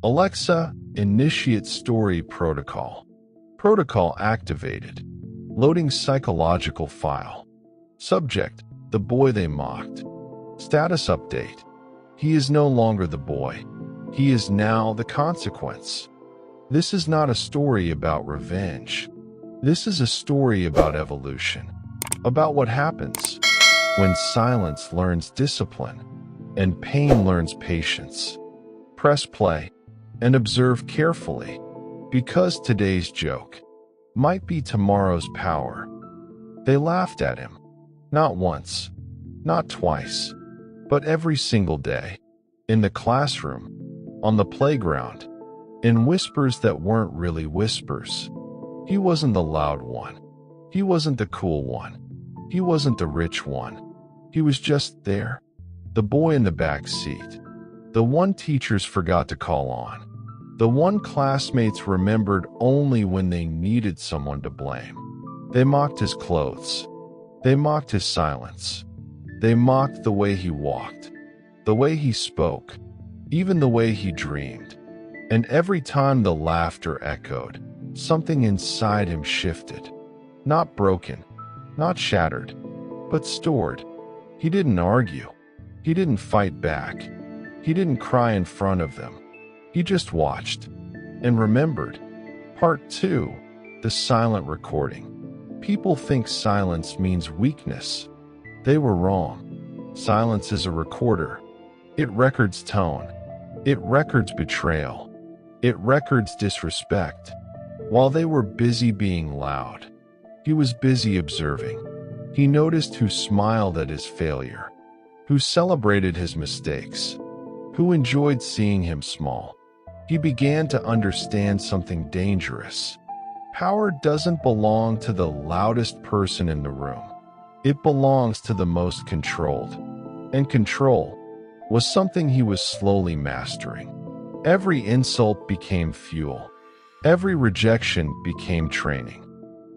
Alexa, initiate story protocol. Protocol activated. Loading psychological file. Subject, the boy they mocked. Status update. He is no longer the boy. He is now the consequence. This is not a story about revenge. This is a story about evolution. About what happens when silence learns discipline and pain learns patience. Press play and observe carefully, because today's joke might be tomorrow's power. They laughed at him, not once, not twice, but every single day. In the classroom, on the playground, in whispers that weren't really whispers. He wasn't the loud one. He wasn't the cool one. He wasn't the rich one. He was just there. The boy in the back seat. The one teachers forgot to call on. The one classmates remembered only when they needed someone to blame. They mocked his clothes. They mocked his silence. They mocked the way he walked, the way he spoke, even the way he dreamed. And every time the laughter echoed, something inside him shifted. Not broken, not shattered, but stored. He didn't argue. He didn't fight back. He didn't cry in front of them. He just watched and remembered. Part 2, the silent recording. People think silence means weakness. They were wrong. Silence is a recorder. It records tone. It records betrayal. It records disrespect. While they were busy being loud, he was busy observing. He noticed who smiled at his failure, who celebrated his mistakes, who enjoyed seeing him small. He began to understand something dangerous. Power doesn't belong to the loudest person in the room. It belongs to the most controlled. And control was something he was slowly mastering. Every insult became fuel. Every rejection became training.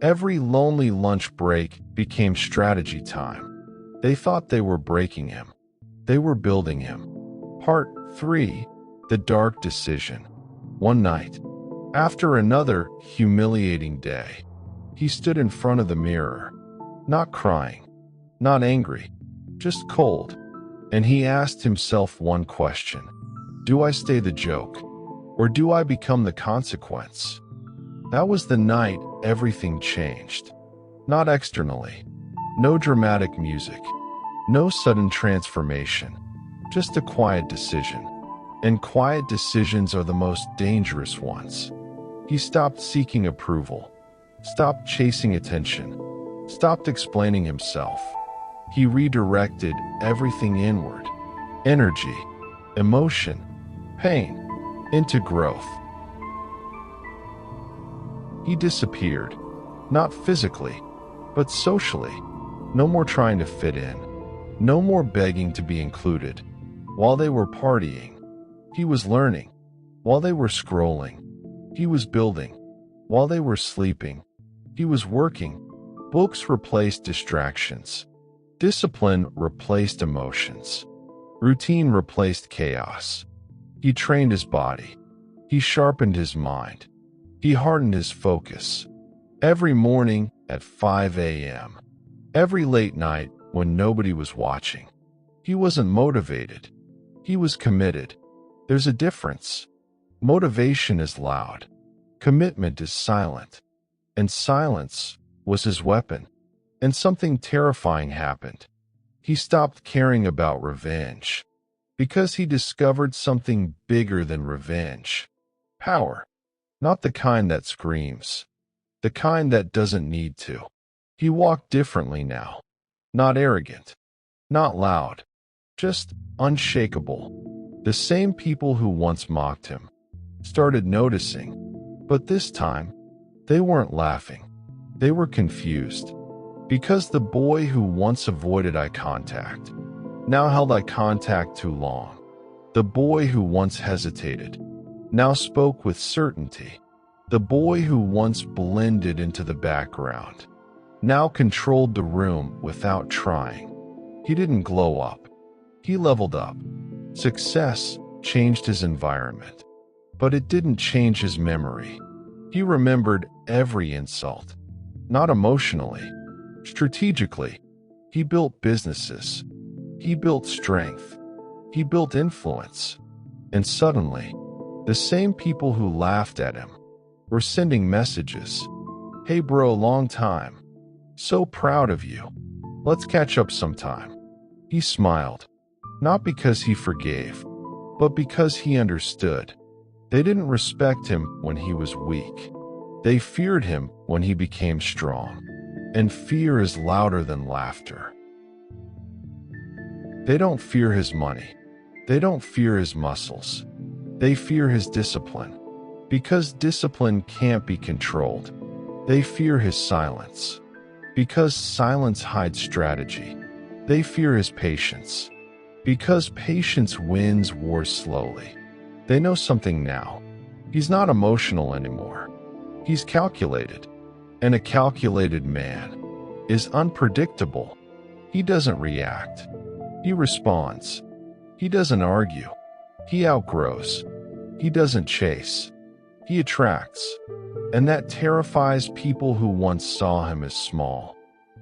Every lonely lunch break became strategy time. They thought they were breaking him. They were building him. Part 3, the dark decision. One night, after another humiliating day, he stood in front of the mirror, not crying, not angry, just cold. And he asked himself one question. Do I stay the joke, or do I become the consequence? That was the night everything changed. Not externally. No dramatic music. No sudden transformation. Just a quiet decision. And quiet decisions are the most dangerous ones. He stopped seeking approval. Stopped chasing attention. Stopped explaining himself. He redirected everything inward. Energy, emotion, pain, into growth. He disappeared, not physically, but socially. No more trying to fit in. No more begging to be included. While they were partying, he was learning. While they were scrolling, he was building. While they were sleeping, he was working. Books replaced distractions. Discipline replaced emotions. Routine replaced chaos. He trained his body. He sharpened his mind. He hardened his focus. Every morning at 5 a.m. Every late night when nobody was watching. He wasn't motivated. He was committed. There's a difference. Motivation is loud. Commitment is silent. And silence was his weapon. And something terrifying happened. He stopped caring about revenge. Because he discovered something bigger than revenge. Power. Not the kind that screams. The kind that doesn't need to. He walked differently now. Not arrogant. Not loud. Just unshakable. The same people who once mocked him started noticing. But this time, they weren't laughing. They were confused. Because the boy who once avoided eye contact now held eye contact too long. The boy who once hesitated now spoke with certainty. The boy who once blended into the background now controlled the room without trying. He didn't glow up. He leveled up. Success changed his environment. But it didn't change his memory. He remembered every insult. Not emotionally, strategically. He built businesses. He built strength. He built influence. And suddenly, the same people who laughed at him were sending messages. "Hey bro, long time. So proud of you. Let's catch up sometime." He smiled, not because he forgave, but because he understood. They didn't respect him when he was weak. They feared him when he became strong. And fear is louder than laughter. They don't fear his money. They don't fear his muscles. They fear his discipline. Because discipline can't be controlled. They fear his silence. Because silence hides strategy. They fear his patience. Because patience wins wars slowly. They know something now. He's not emotional anymore. He's calculated. And a calculated man is unpredictable. He doesn't react. He responds. He doesn't argue. He outgrows. He doesn't chase. He attracts. And that terrifies people who once saw him as small.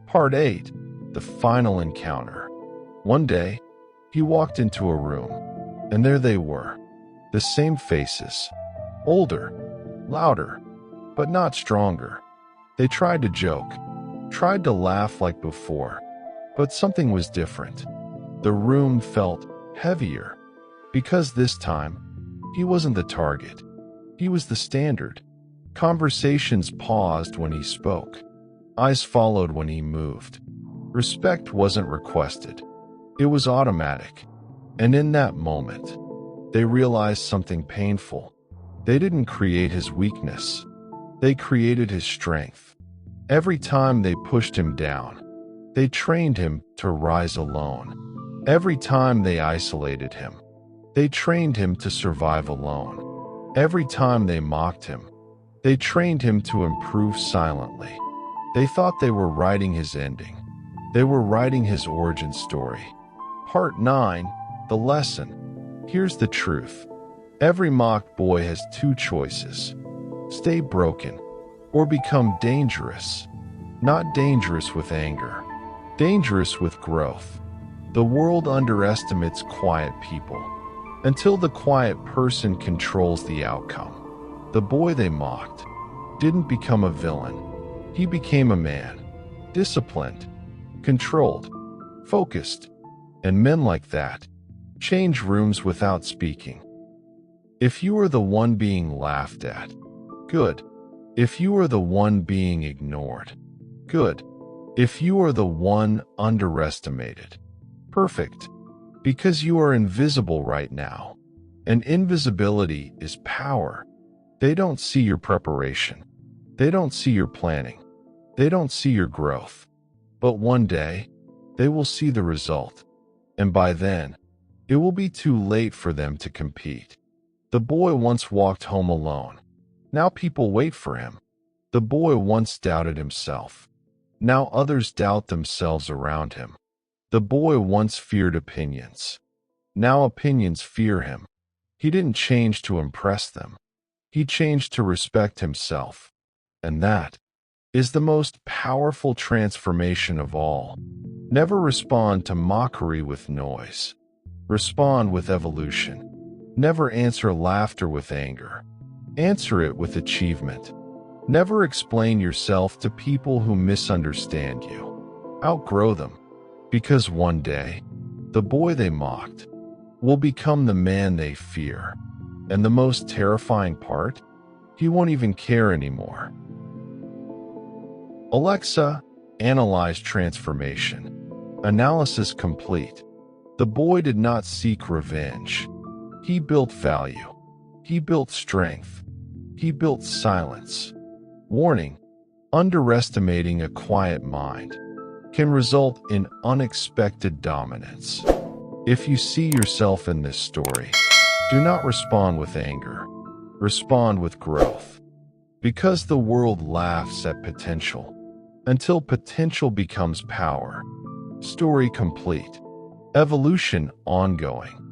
Part 8. The final encounter. One day, he walked into a room, and there they were. The same faces. Older, louder, but not stronger. They tried to joke, tried to laugh like before, but something was different. The room felt heavier, because this time, he wasn't the target. He was the standard. Conversations paused when he spoke. Eyes followed when he moved. Respect wasn't requested. It was automatic. And in that moment, they realized something painful. They didn't create his weakness. They created his strength. Every time they pushed him down, they trained him to rise alone. Every time they isolated him, they trained him to survive alone. Every time they mocked him, they trained him to improve silently. They thought they were writing his ending. They were writing his origin story. Part 9. The lesson. Here's the truth. Every mocked boy has two choices. Stay broken or become dangerous. Not dangerous with anger. Dangerous with growth. The world underestimates quiet people until the quiet person controls the outcome. The boy they mocked didn't become a villain. He became a man. Disciplined, controlled, focused. And men like that change rooms without speaking. If you are the one being laughed at, good. If you are the one being ignored, good. If you are the one underestimated, perfect. Because you are invisible right now. And invisibility is power. They don't see your preparation. They don't see your planning. They don't see your growth. But one day, they will see the result. And by then, it will be too late for them to compete. The boy once walked home alone. Now people wait for him. The boy once doubted himself. Now others doubt themselves around him. The boy once feared opinions. Now opinions fear him. He didn't change to impress them. He changed to respect himself. And that is the most powerful transformation of all. Never respond to mockery with noise. Respond with evolution. Never answer laughter with anger. Answer it with achievement. Never explain yourself to people who misunderstand you. Outgrow them. Because one day, the boy they mocked will become the man they fear. And the most terrifying part? He won't even care anymore. Alexa, analyze transformation. Analysis complete. The boy did not seek revenge. He built value. He built strength. He built silence. Warning: underestimating a quiet mind can result in unexpected dominance. If you see yourself in this story, do not respond with anger. Respond with growth. Because the world laughs at potential until potential becomes power. Story complete. Evolution ongoing.